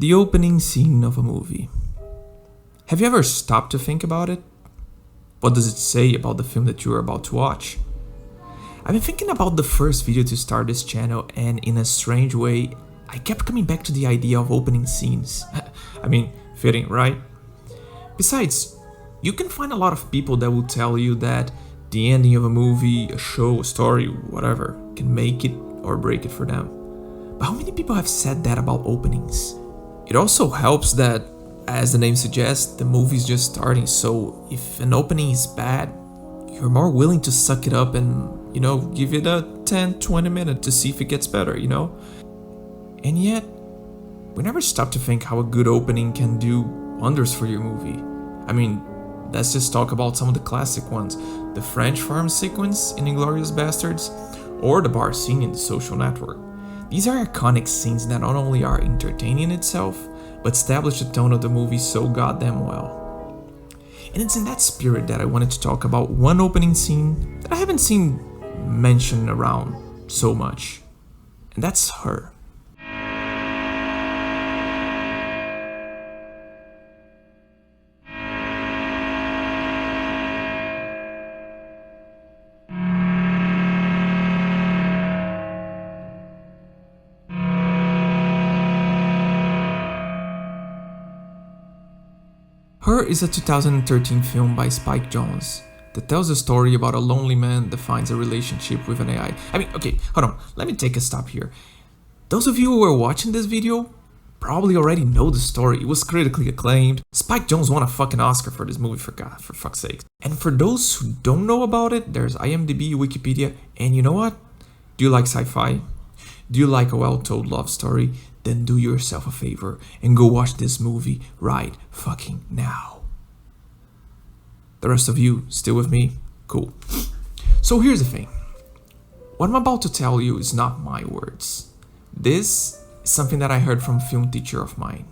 The opening scene of a movie. Have you ever stopped to think about it? What does it say about the film that you are about to watch? I've been thinking about the first video to start this channel, and in a strange way, I kept coming back to the idea of opening scenes. I mean, fitting, right? Besides, you can find a lot of people that will tell you that the ending of a movie, a show, a story, whatever, can make it or break it for them. But how many people have said that about openings? It also helps that, as the name suggests, the movie's just starting, so if an opening is bad, you're more willing to suck it up and, give it a 10-20 minutes to see if it gets better, And yet, we never stop to think how a good opening can do wonders for your movie. I mean, let's just talk about some of the classic ones. The French farm sequence in Inglourious Basterds, or the bar scene in The Social Network. These are iconic scenes that not only are entertaining in itself, but establish the tone of the movie so goddamn well. And it's in that spirit that I wanted to talk about one opening scene that I haven't seen mentioned around so much. And that's Her. Her is a 2013 film by Spike Jonze that tells a story about a lonely man that finds a relationship with an AI. Okay, hold on, let me take a stop here. Those of you who are watching this video probably already know the story. It was critically acclaimed. Spike Jonze won a fucking Oscar for this movie, for fuck's sake. And for those who don't know about it, there's IMDb, Wikipedia, and you know what? Do you like sci-fi? Do you like a well-told love story? Then do yourself a favor and go watch this movie right fucking now. The rest of you still with me? Cool. So here's the thing. What I'm about to tell you is not my words. This is something that I heard from a film teacher of mine.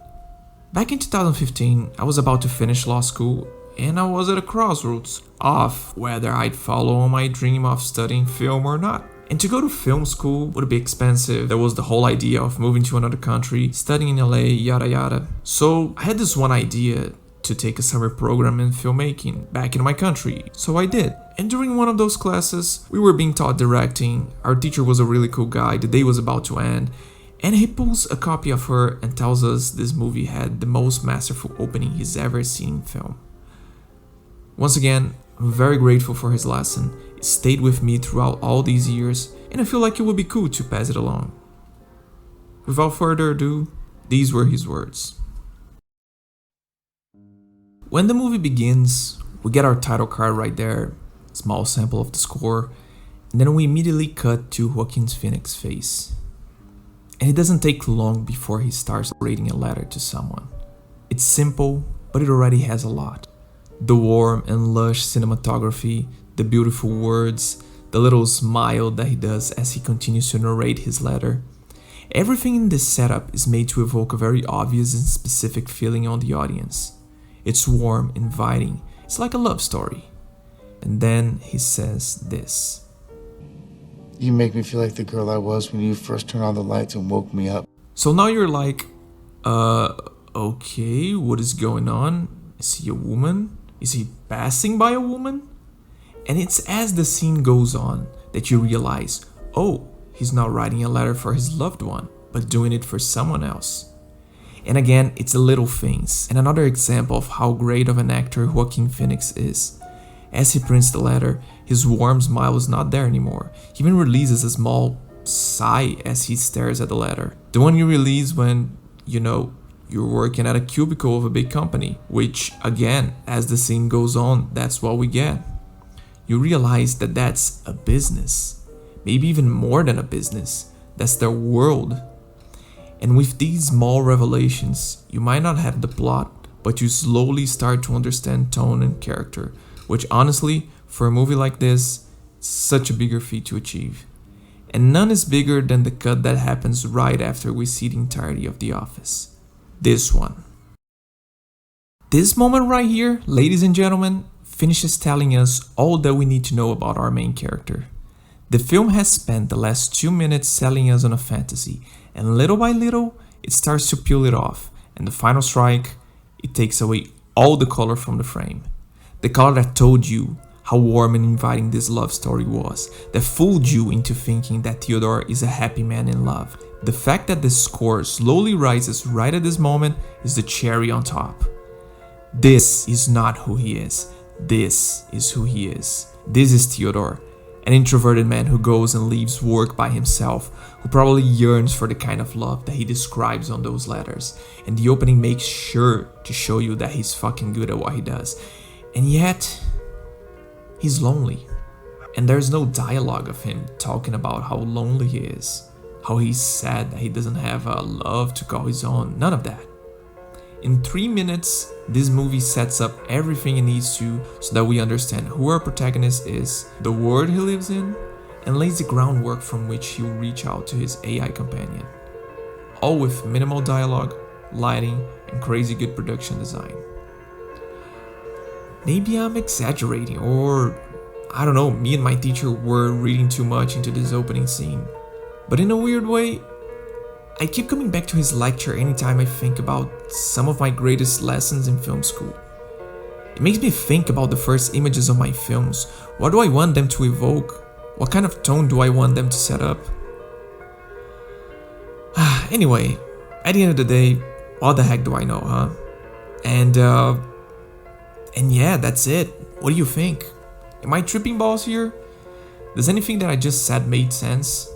Back in 2015, I was about to finish law school and I was at a crossroads of whether I'd follow my dream of studying film or not. And to go to film school would be expensive. There was the whole idea of moving to another country, studying in LA, yada yada. So I had this one idea to take a summer program in filmmaking back in my country. So I did. And during one of those classes, we were being taught directing. Our teacher was a really cool guy. The day was about to end. And he pulls a copy of Her and tells us this movie had the most masterful opening he's ever seen in film. Once again, I'm very grateful for his lesson. It stayed with me throughout all these years, and I feel like it would be cool to pass it along. Without further ado, these were his words. When the movie begins, we get our title card right there, small sample of the score, and then we immediately cut to Joaquin Phoenix's face. And it doesn't take long before he starts writing a letter to someone. It's simple, but it already has a lot. The warm and lush cinematography, the beautiful words, the little smile that he does as he continues to narrate his letter. Everything in this setup is made to evoke a very obvious and specific feeling on the audience. It's warm, inviting, it's like a love story. And then he says this. You make me feel like the girl I was when you first turned on the lights and woke me up. So now you're like, okay, what is going on? Is he a woman? Is he passing by a woman? And it's as the scene goes on that you realize, oh, he's not writing a letter for his loved one, but doing it for someone else. And again, it's the little things, and another example of how great of an actor Joaquin Phoenix is. As he prints the letter, his warm smile is not there anymore. He even releases a small sigh as he stares at the letter. The one you release when, you're working at a cubicle of a big company, which, again, as the scene goes on, that's what we get. You realize that that's a business, maybe even more than a business. That's their world. And with these small revelations, you might not have the plot, but you slowly start to understand tone and character, which honestly, for a movie like this, is such a bigger feat to achieve. And none is bigger than the cut that happens right after we see the entirety of The Office. This one. This moment right here, ladies and gentlemen, finishes telling us all that we need to know about our main character. The film has spent the last 2 minutes selling us on a fantasy, and little by little, it starts to peel it off And the final strike, it takes away all the color from the frame. The color that told you how warm and inviting this love story was, that fooled you into thinking that Theodore is a happy man in love. The fact that the score slowly rises right at this moment is the cherry on top. This is not who he is. This is who he is. This is Theodore, an introverted man who goes and leaves work by himself, who probably yearns for the kind of love that he describes on those letters. And the opening makes sure to show you that he's fucking good at what he does. And yet, he's lonely. And there's no dialogue of him talking about how lonely he is, how he's sad that he doesn't have a love to call his own, none of that. In 3 minutes, this movie sets up everything it needs to so that we understand who our protagonist is, the world he lives in, and lays the groundwork from which he'll reach out to his AI companion. All with minimal dialogue, lighting, and crazy good production design. Maybe I'm exaggerating, or I don't know, me and my teacher were reading too much into this opening scene. But in a weird way, I keep coming back to his lecture anytime I think about some of my greatest lessons in film school. It makes me think about the first images of my films. What do I want them to evoke? What kind of tone do I want them to set up? Anyway, at the end of the day, what the heck do I know, huh? And yeah, that's it. What do you think? Am I tripping balls here? Does anything that I just said make sense?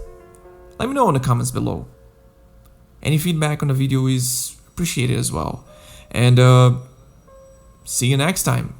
Let me know in the comments below. Any feedback on the video is appreciated as well. And see you next time.